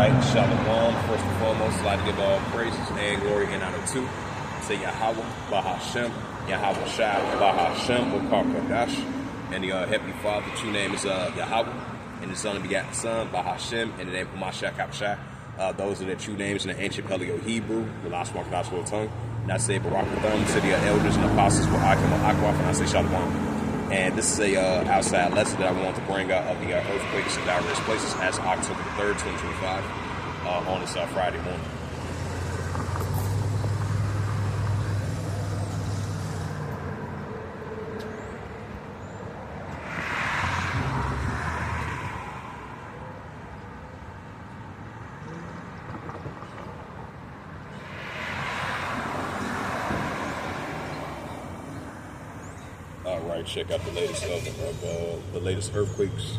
right, Shalom. First and foremost, I'd like to give all praises and glory and honor to say Yahweh, Bahashem, Yahweh Shai, Bahashem, Wakar Kadash, and the Heavenly Father. The true name is Yahweh, and His Son begat the Son, Bahashem, and the name of Mashiach Kapshai. Those are the true names in the ancient Paleo-Hebrew, the last one gospel tongue. And I say Barak Thumb to the elders and apostles for Akim Akwaf, and I say Shalom. And this is a outside lesson that I want to bring out of the earthquakes in diverse places as October 3rd, 2025, on this Friday morning. All right, check out the latest of the latest earthquakes.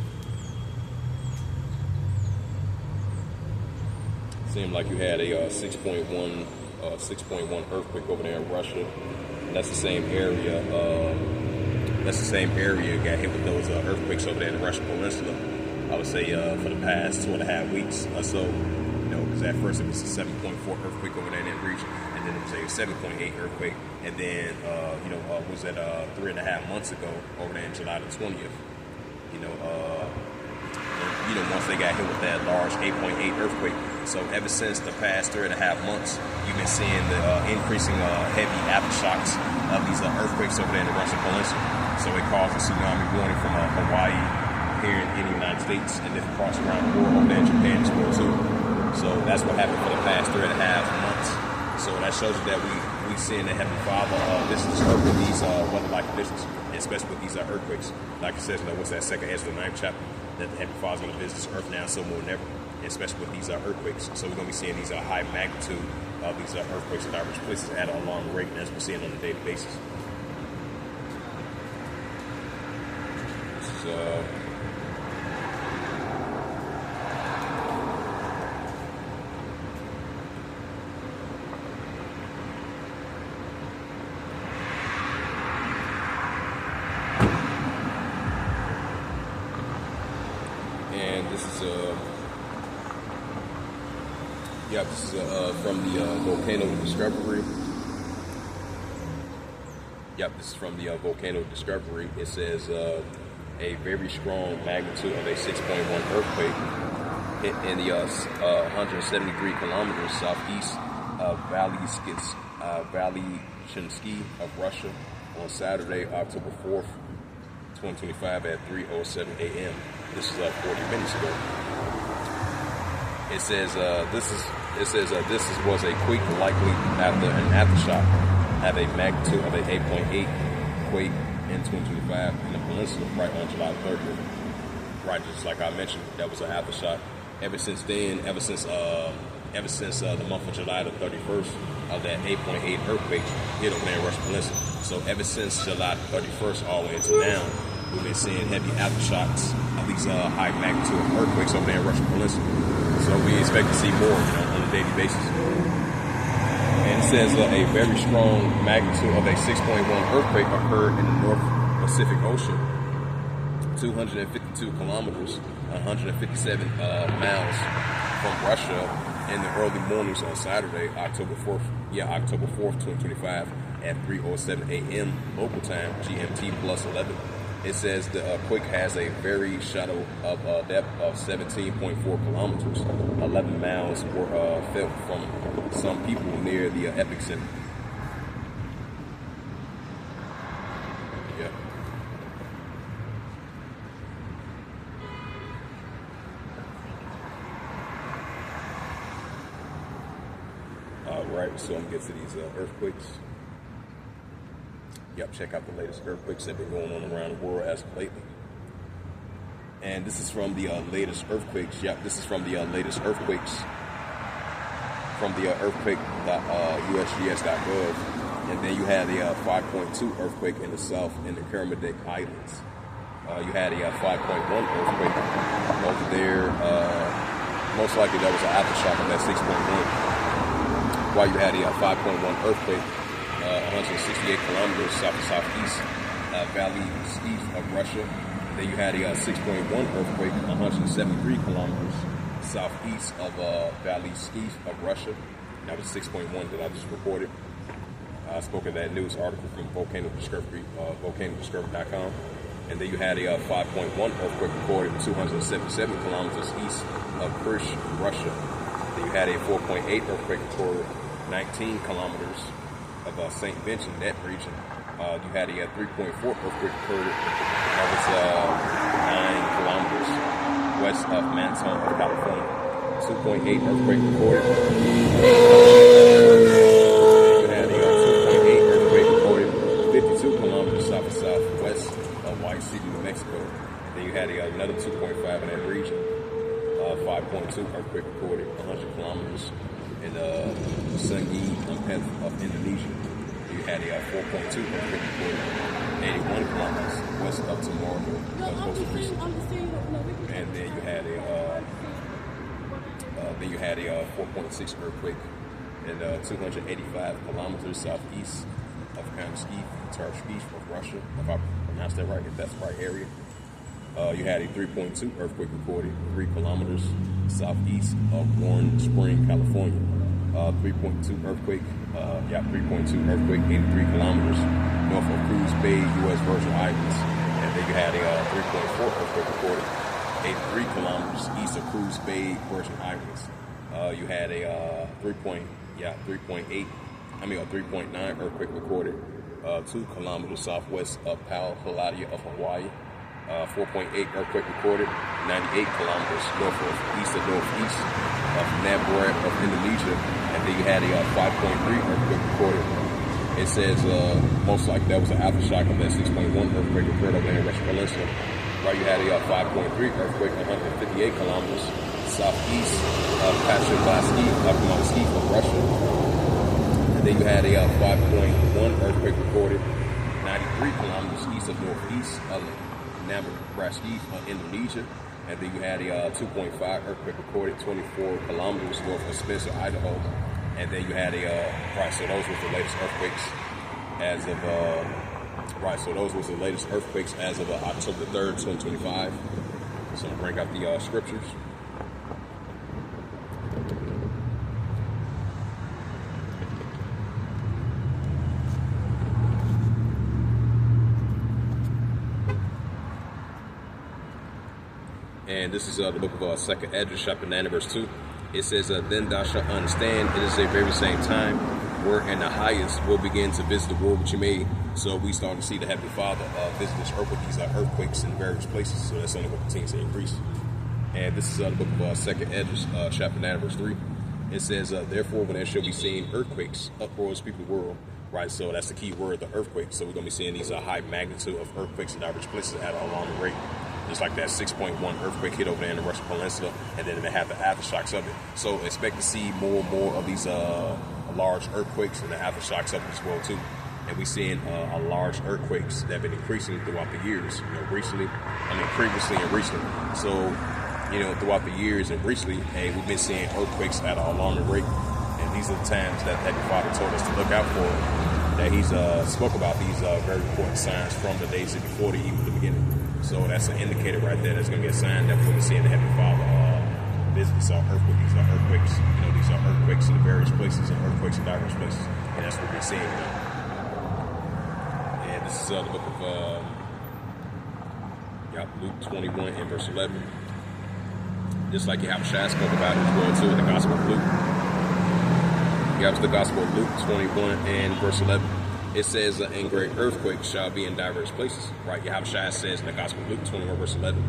Seemed like you had a 6.1 earthquake over there in Russia, and that's the same area. That's the same area got hit with those earthquakes over there in the Russian Peninsula. I would say for the past 2.5 weeks or so. You know, because at first it was a 7.4 earthquake over there in that region, and then it was a 7.8 earthquake, and then was that 3.5 months ago over there in July the 20th. Once they got hit with that large 8.8 earthquake. So ever since the past 3.5 months, you've been seeing the increasing heavy aftershocks of these earthquakes over there in the Russian Peninsula. So it caused a tsunami warning from Hawaii here in the United States, and then across around the world over there in Japan as well too. So that's what happened for the past 3.5 months. So that shows you that we seeing the Heavenly Father visits us with these weather-like conditions, especially with these earthquakes. Like it says, what's that, 2nd Ezra 9th chapter, that the Heavenly Father is going to visit this earth now so more than ever, especially with these earthquakes. So we're going to be seeing these high magnitude of these earthquakes in diverse places at an alarming rate, as we're seeing on a daily basis. This is this is from the volcano discovery. This is from the volcano discovery. It says a very strong magnitude of a 6.1 earthquake hit in the 173 kilometers southeast of Valichinsky of Russia on Saturday, October 4th, 2025 at 3:07 a.m. This is 40 minutes ago. It says this was a quake likely after an aftershock at a magnitude of an 8.8 quake in 2025 in the peninsula right on July 30th. Right, just like I mentioned, that was an aftershock. Ever since then, ever since the month of July the 31st of that 8.8 earthquake hit over there in Russian Peninsula. So ever since July 31st all the way until now, we've been seeing heavy aftershocks of these high magnitude earthquakes over there in Russian Peninsula. So we expect to see more, on a daily basis. And it says a very strong magnitude of a 6.1 earthquake occurred in the North Pacific Ocean, 252 kilometers, 157 miles from Russia in the early mornings on Saturday, October 4th, 2025 at 3:07 a.m. local time, GMT plus 11. It says the quake has a very shallow depth of 17.4 kilometers. 11 miles were felt from some people near the epicenter. Yeah. All right, so I'm going to get to these earthquakes. Check out the latest earthquakes that have been going on around the world as of lately. And this is from the latest earthquakes. This is from the latest earthquakes from the earthquake.usgs.gov. And then you had a 5.2 earthquake in the south in the Kermadec Islands. You had a 5.1 earthquake over there. Most likely that was an aftershock of that 6.1. While you had a 5.1 earthquake 168 kilometers south to southeast valley east of Russia. Then you had a 6.1 earthquake 173 kilometers southeast of Valley Ski of Russia. That was 6.1 that I just reported. I spoke in that news article from Volcano Discovery, volcanodiscovery.com. And then you had a 5.1 earthquake recorded 277 kilometers east of Krish, Russia. Then you had a 4.8 earthquake recorded 19 kilometers of St. Vincent, that region. You had a 3.4 earthquake recorded that was 9 kilometers west of Manson, California. 2.8 earthquake recorded. You had a 2.8 earthquake recorded 52 kilometers south and southwest of White City, New Mexico. Then you had another 2.5 in that region. 5.2 earthquake recorded 100 kilometers in Sungi of Indonesia. You had a 4.2 earthquake recorded 81 kilometers west of Timor, Costa Rica. And then you had a 4.6 earthquake in 285 kilometers southeast of Kamsky, Tarshkiv of Russia, if I pronounced that right, if that's the right area. You had a 3.2 earthquake recorded 3 kilometers southeast of Warren Spring, California. 3.2 earthquake, 3.2 earthquake 83 kilometers north of Cruz Bay, U.S. Virgin Islands. And then you had a 3.4 earthquake recorded 83 kilometers east of Cruz Bay, Virgin Islands. You had a 3.9 earthquake recorded 2 kilometers southwest of Pau Haladia of Hawaii. 4.8 earthquake recorded 98 kilometers northeast of Naborat of Indonesia. And then you had a 5.3 earthquake recorded. It says most likely that was an aftershock of that 6.1 earthquake occurred over there in Russian Peninsula. Right, you had a 5.3 earthquake 158 kilometers southeast of Pashevlaski of Russia. And then you had a 5.1 earthquake recorded 93 kilometers east of northeast of Naboraski of Indonesia. And then you had a 2.5 earthquake recorded 24 kilometers north of Spencer, Idaho. And then you had so those was the latest earthquakes as of, October 3rd, 2025. So I'm going to bring out the scriptures. And this is the book of 2nd Esdras, chapter 9, verse 2. It says, then thou shalt understand it is the very same time wherein the highest will begin to visit the world which he made. So we start to see the Heavenly Father visit this earth with these earthquakes in various places. So that's only going to continue to increase. And this is the book of 2nd Esdras, chapter 9, verse 3. It says, therefore, when there shall be seen earthquakes, uproars, people of the world. Right, so that's the key word, the earthquake. So we're going to be seeing these high magnitude of earthquakes in diverse places at an alarming rate. Just like that 6.1 earthquake hit over there in the Russian Peninsula, and then they have the aftershocks of it. So expect to see more and more of these large earthquakes and the aftershocks of it as well too. And we're seeing large earthquakes that have been increasing throughout the years. Previously and recently. So, throughout the years and recently, we've been seeing earthquakes at an alarming rate. And these are the times that the Father told us to look out for. That He's spoke about these very important signs from the days before even the beginning. So that's an indicator right there. That's going to be a sign that we're going to see in the Heavenly Father visit these earthquakes. These are earthquakes. These are earthquakes in various places and earthquakes in diverse places. And that's what we're seeing now. And this is the book of Luke 21 and verse 11. Just like Yahushua spoke about it as well too in the Gospel of Luke. You have the Gospel of Luke 21 and verse 11. It says, and great earthquakes shall be in diverse places. Right, Yahushua says in the Gospel of Luke 21 verse 11,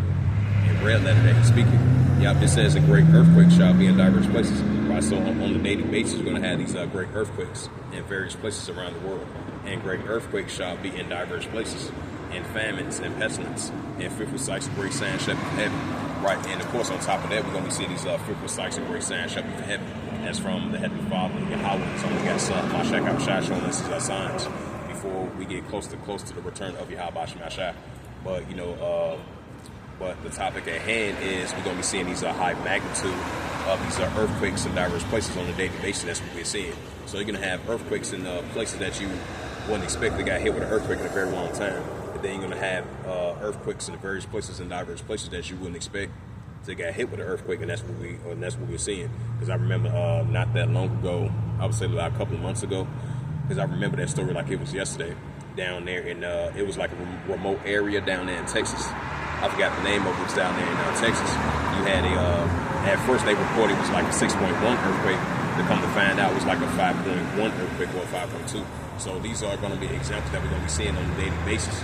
in red letter that he's speaking. It says a great earthquake shall be in diverse places. Right, so on a daily basis, we're going to have these great earthquakes in various places around the world. And great earthquakes shall be in diverse places, and famines and pestilence, and fearful sights and great signs shall be from heaven. Right, and of course on top of that, we're going to be seeing these fearful sights and great signs shall be from heaven. That's from the Heavenly Father, Yahweh. So we got Mashiach HaShai showing us these signs before we get close to the return of Yahweh Shemashah. But but the topic at hand is we're going to be seeing these high magnitude of these earthquakes in diverse places on a daily basis. That's what we're seeing. So you're going to have earthquakes in places that you wouldn't expect to get hit with an earthquake in a very long time. And then you're going to have earthquakes in the various places in diverse places that you wouldn't expect. So it got hit with an earthquake, and that's what we're seeing. Because I remember not that long ago, I would say about a couple of months ago, because I remember that story like it was yesterday. Down there in it was like a remote area down there in Texas. I forgot the name of it. It was down there in Texas. You had at first they reported it was like a 6.1 earthquake. To come to find out, it was like a 5.1 earthquake or 5.2. So these are going to be examples that we're going to be seeing on a daily basis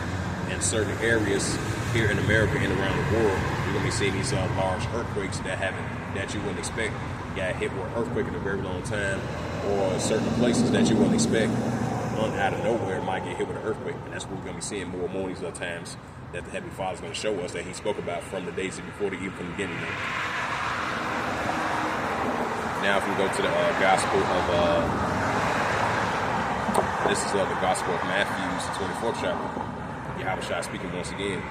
in certain areas here in America and around the world. We're going to be seeing these large earthquakes that you wouldn't expect. Got hit with an earthquake in a very long time, or certain places that you wouldn't expect out of nowhere might get hit with an earthquake. And that's what we're going to be seeing more and more these times that the Heavenly Father is going to show us that He spoke about from the days before the even from the beginning. Now, if we go to the Gospel of this is the Gospel of Matthew's 24th chapter. Yahushua speaking once again.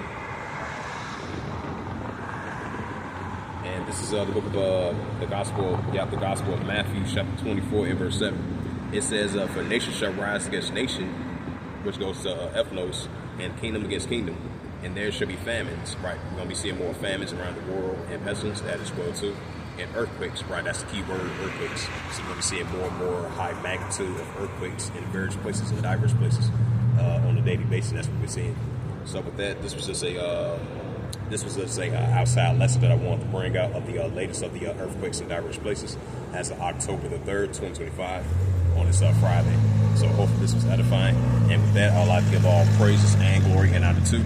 And this is the book of the Gospel of Matthew, chapter 24, and verse 7. It says, "For nation shall rise against nation," which goes to ethnos, "and kingdom against kingdom, and there shall be famines." Right, we're gonna be seeing more famines around the world, and pestilence, that as well too, and earthquakes. Right, that's the key word, earthquakes. So we're gonna be seeing more and more high magnitude of earthquakes in various places, in diverse places, on a daily basis. That's what we're seeing. So with that, this was just a outside lesson that I wanted to bring out of the latest of the earthquakes in diverse places as of October the 3rd, 2025, on this Friday. So hopefully this was edifying. And with that, I'd like to give all praises and glory and honor to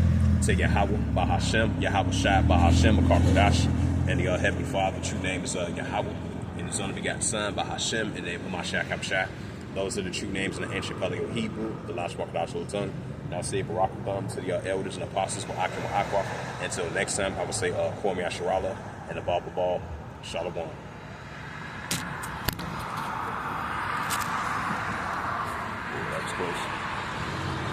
Yahweh, Bahashem, Yahweh Shai, Bahashem, Akarkadash, and the Heavenly Father. True name is Yahweh, and His only begotten Son, Bahashem, and the name of Mashiach Habashai. Those are the true names in the ancient Paleo Hebrew, the Lashwa Kadash tongue. And I'll say Barakatham to the elders and apostles, Wa'akim Wa'akwa. Until next time, I will say Kwame Asherallah and the Ball, Shalom. That was close.